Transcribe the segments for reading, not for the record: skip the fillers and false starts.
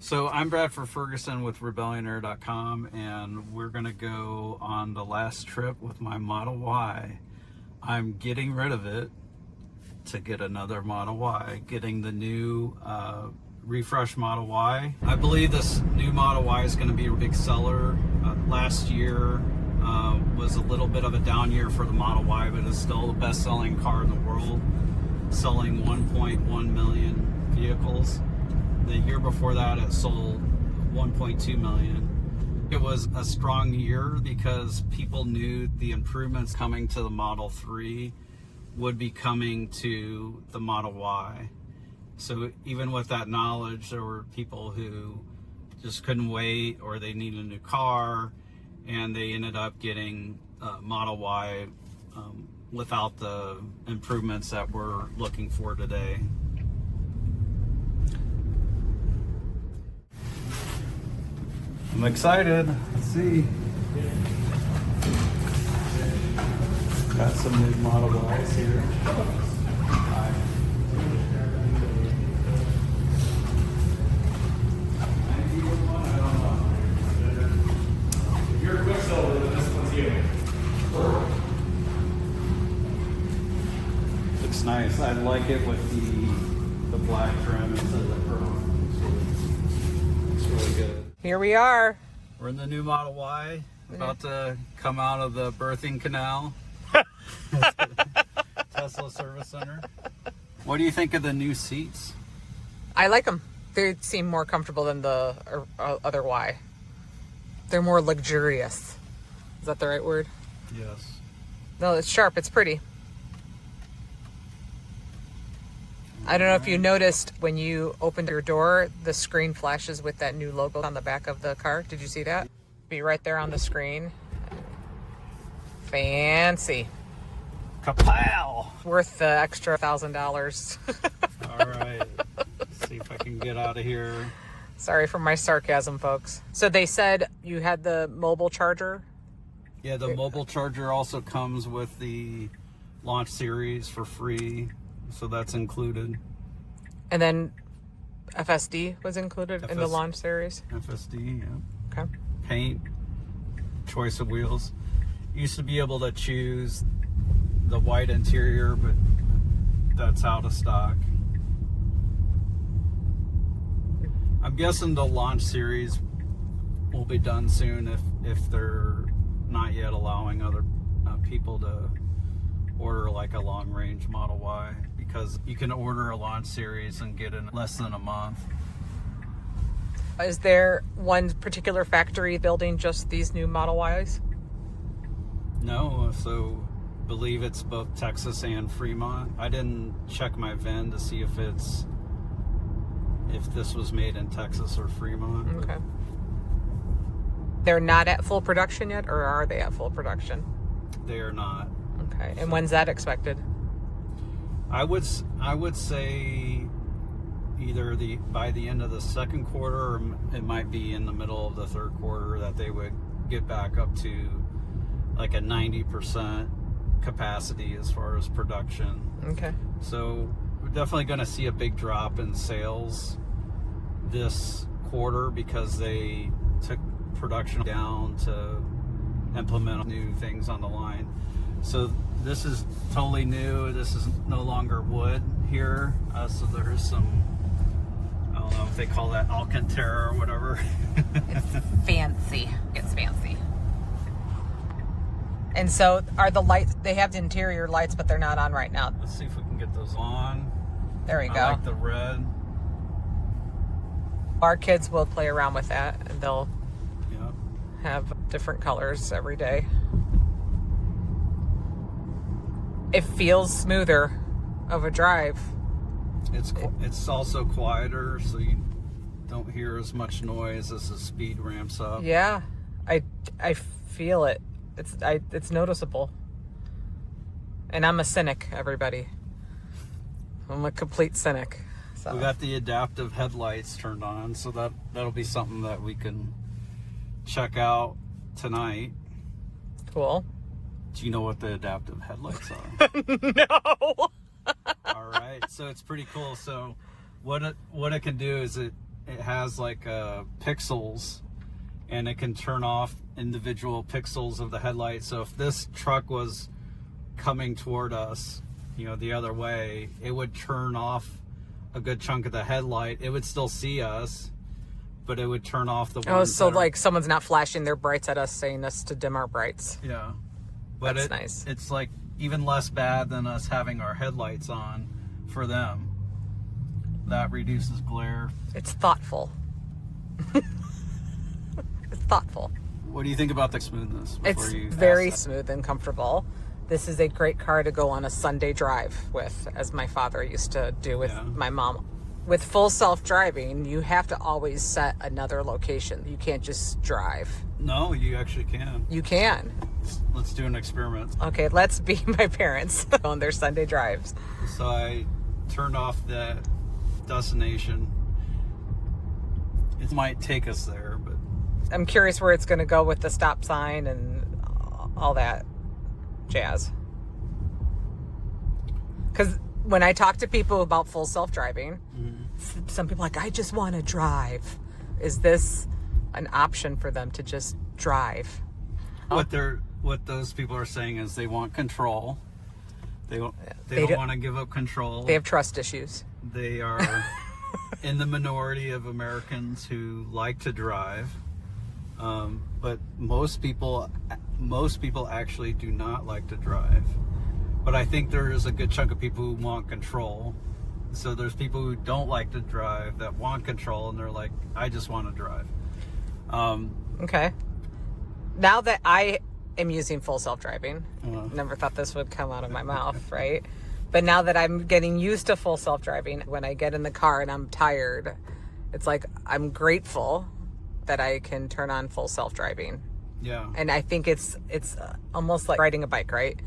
So I'm Bradford Ferguson with Rebellionaire.com, and we're going to go on the last trip with my Model Y. I'm getting rid of it to get another Model Y, getting the new refresh Model Y. I believe this new Model Y is going to be a big seller. Last year was a little bit of a down year for the Model Y, but it's still the best-selling car in the world, selling 1.1 million vehicles. The year before that, it sold 1.2 million. It was a strong year because people knew the improvements coming to the Model 3 would be coming to the Model Y. So even with that knowledge, there were people who just couldn't wait, or they needed a new car, and they ended up getting Model Y without the improvements that we're looking for today. I'm excited. Let's see. Got some new Model Ys here. Hi. If you're a Quicksilver, then this one's you. Looks nice. I like it with the black trim instead of the chrome. It's really good. Here we are. We're in the new Model Y, about to come out of the birthing canal. Tesla Service Center. What do you think of the new seats? I like them. They seem more comfortable than the other Y. They're more luxurious. Is that the right word? Yes. No, it's sharp. It's pretty. I don't know if you noticed when you opened your door, the screen flashes with that new logo on the back of the car. Did you see that? Be right there on the screen. Fancy. Kapow! Worth the extra $1,000. All right. Let's see if I can get out of here. Sorry for my sarcasm, folks. So they said you had the mobile charger? Yeah, the mobile charger also comes with the launch series for free. So that's included. And then FSD was included in the launch series? FSD, yeah. Okay. Paint, choice of wheels. Used to be able to choose the white interior, but that's out of stock. I'm guessing the launch series will be done soon if they're not yet allowing other people to order like a long range Model Y, because you can order a launch series and get it in less than a month. Is there one particular factory building just these new Model Ys? No, so believe it's both Texas and Fremont. I didn't check my VIN to see if this was made in Texas or Fremont. Okay. They're not at full production yet, or are they at full production? They are not. Okay. And when's that expected? I would say either by the end of the second quarter, or it might be in the middle of the third quarter, that they would get back up to like a 90% capacity as far as production. Okay. So we're definitely going to see a big drop in sales this quarter because they took production down to implement new things on the line. So this is totally new. This is no longer wood here. So there's some, I don't know if they call that Alcantara or whatever. It's fancy. It's fancy. And so are the lights, they have the interior lights, but they're not on right now. Let's see if we can get those on. There we go. I like the red. Our kids will play around with that, and they'll Yeah. have different colors every day. It feels smoother of a drive. It's also quieter, so you don't hear as much noise as the speed ramps up. Yeah, I feel it. It's noticeable. And I'm a cynic, everybody. I'm a complete cynic. So. We got the adaptive headlights turned on, so that'll be something that we can check out tonight. Cool. Do you know what the adaptive headlights are? No. All right, so it's pretty cool. So what it can do is it it has like pixels, and it can turn off individual pixels of the headlight. So if this truck was coming toward us, you know, the other way, it would turn off a good chunk of the headlight. It would still see us, but it would turn off the Oh, ones so that are- like someone's not flashing their brights at us, saying us to dim our brights. Yeah, but That's nice. It's like even less bad than us having our headlights on for them. That reduces glare. It's thoughtful. It's thoughtful. What do you think about the smoothness? before It's you very ask that? smooth and comfortable. This is a great car to go on a Sunday drive with, as my father used to do with Yeah. my mom. With full self-driving, you have to always set another location. You can't just drive. No, you actually can. You can. Let's do an experiment. Okay, let's be my parents on their Sunday drives. So I turned off the destination. It might take us there, but I'm curious where it's going to go with the stop sign and all that jazz. Because when I talk to people about full self-driving, some people are like, I just want to drive. Is this an option for them to just drive? what those people are saying is they want control. They don't They don't- want to give up control. They have trust issues. They are in the minority of Americans who like to drive, but most people actually do not like to drive. But I think there is a good chunk of people who want control. So there's people who don't like to drive that want control, and they're like, I just want to drive. Okay. Now that I am using full self-driving, Uh-huh. never thought this would come out of my mouth, right? But now that I'm getting used to full self-driving, when I get in the car and I'm tired, it's like I'm grateful that I can turn on full self-driving. Yeah. And I think it's almost like riding a bike, right?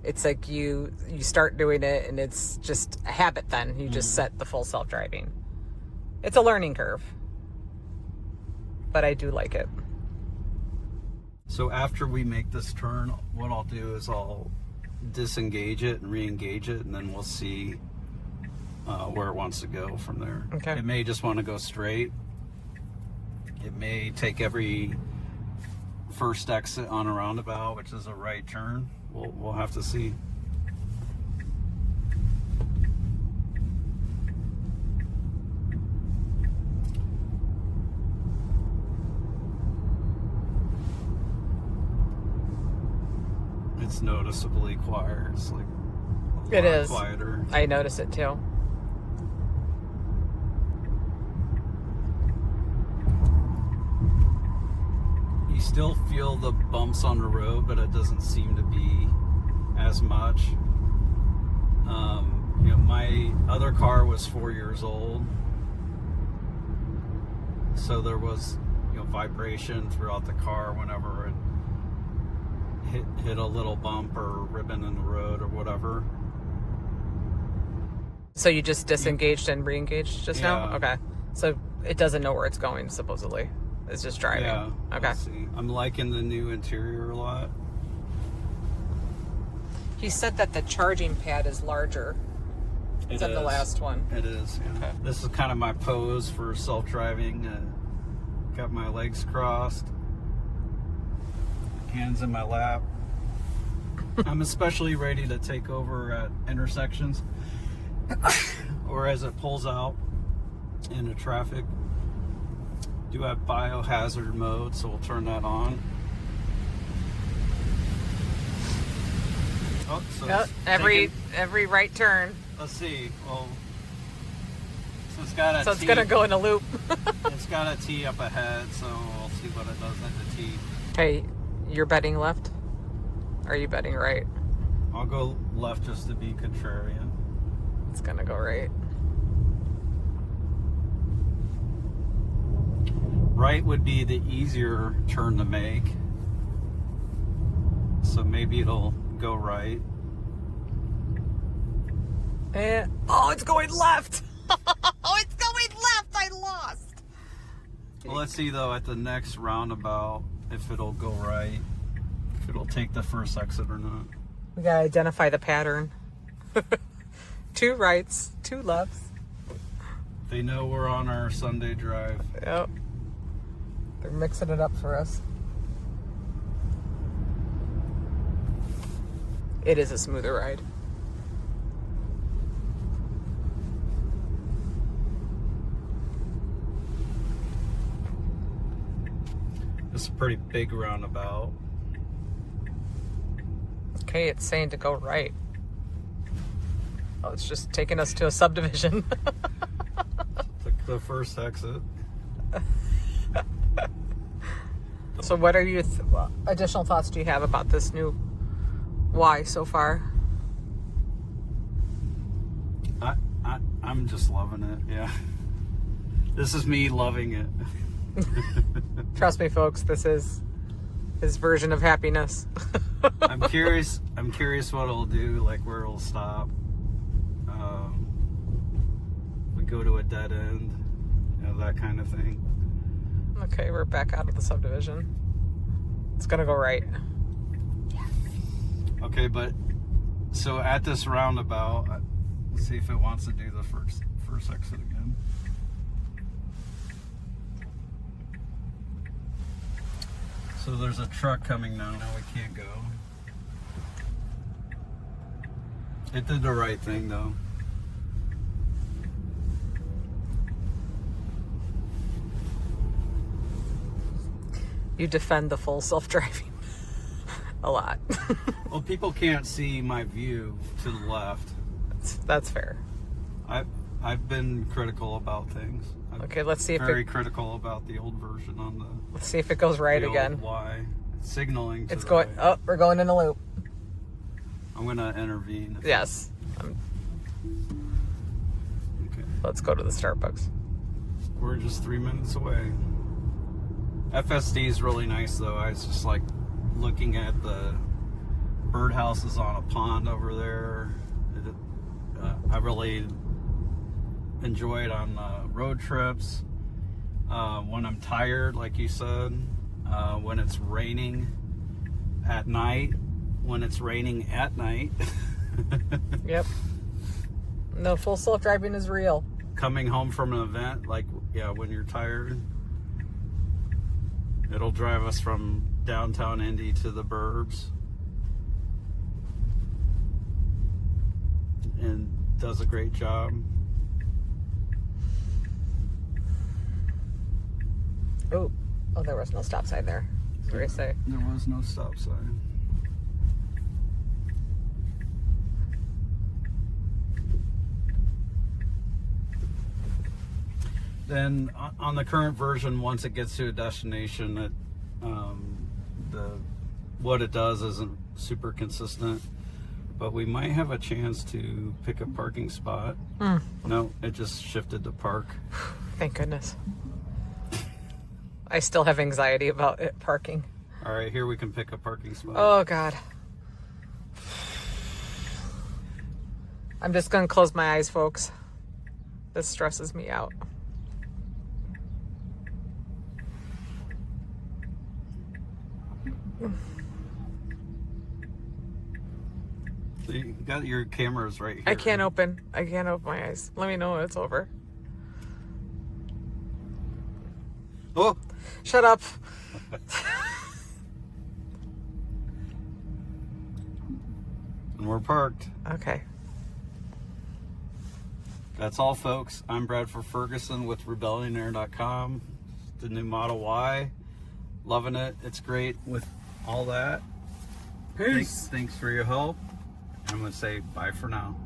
It's like you start doing it and it's just a habit then. You just set the full self-driving. It's a learning curve. But I do like it. So after we make this turn, what I'll do is I'll disengage it and re-engage it, and then we'll see where it wants to go from there. Okay. It may just want to go straight. It may take every first exit on a roundabout, which is a right turn. We'll have to see. It's noticeably quieter. It's like a It lot is. quieter. I notice it too. You still feel the bumps on the road, but it doesn't seem to be as much. You know, my other car was 4 years old, so there was, you know, vibration throughout the car whenever it hit a little bump or ribbon in the road or whatever. So you just disengaged and re-engaged just now? Yeah. Okay. So it doesn't know where it's going, supposedly. It's just driving. Yeah. Okay. Let's see. I'm liking the new interior a lot. He said that the charging pad is larger It than the is. last one. It is. Yeah. Okay. This is kind of my pose for self-driving. Got my legs crossed, hands in my lap. I'm especially ready to take over at intersections or as it pulls out into traffic. Do have biohazard mode, so we'll turn that on. Oh, so it's Every taking- right turn. let's see. Well, so it's got a So it's T. going to go in a loop. It's got a T up ahead, so we'll see what it does at the T. Hey, you're betting left? Or are you betting right? I'll go left just to be contrarian. It's going to go right. Right would be the easier turn to make. So maybe it'll go right. Oh, it's going left. Oh, it's going left. I lost. Well, let's see though at the next roundabout if it'll go right. If it'll take the first exit or not. We got to identify the pattern. 2 rights, 2 lefts. They know we're on our Sunday drive. Yep. They're mixing it up for us. It is a smoother ride. It's a pretty big roundabout. Okay, it's saying to go right. Oh, it's just taking us to a subdivision. The first exit. So what are your additional thoughts do you have about this new Y so far? I'm just loving it. Yeah. This is me loving it. Trust me, folks, this is his version of happiness. I'm curious what it'll do, like where it'll stop. We go to a dead end, that kind of thing. Okay, we're back out of the subdivision. It's gonna go right. Okay, but so at this roundabout, let's see if it wants to do the first exit again. So there's a truck coming now. Now we can't go. It did the right thing though. You defend the full self-driving a lot. Well, people can't see my view to the left. That's fair. I've been critical about things. Okay, let's see if very critical about the old version on the. Let's see if it goes right the again. Old Y. It's signaling. To It's the going. right. Oh, we're going in a loop. I'm gonna intervene. Yes. Okay. Let's go to the Starbucks. We're just 3 minutes away. FSD is really nice though. I was just like looking at the birdhouses on a pond over there. I really enjoy it on road trips. When I'm tired, like you said, when it's raining at night, Yep. No, full self-driving is real. Coming home from an event, like, yeah, when you're tired, it'll drive us from downtown Indy to the burbs. And does a great job. Oh, there was no stop sign there. What do you say? There was no stop sign. Then on the current version, once it gets to a destination, what it does isn't super consistent. But we might have a chance to pick a parking spot. No, it just shifted to park. Thank goodness. I still have anxiety about it parking. All right, here we can pick a parking spot. Oh, God. I'm just going to close my eyes, folks. This stresses me out. So you got your cameras right here. I can't open my eyes. Let me know when it's over. Oh! Shut up. And we're parked. Okay. That's all, folks. I'm Bradford Ferguson with rebellionaire.com. The new Model Y. Loving it. It's great with all that. Peace. Thanks for your help. I'm going to say bye for now.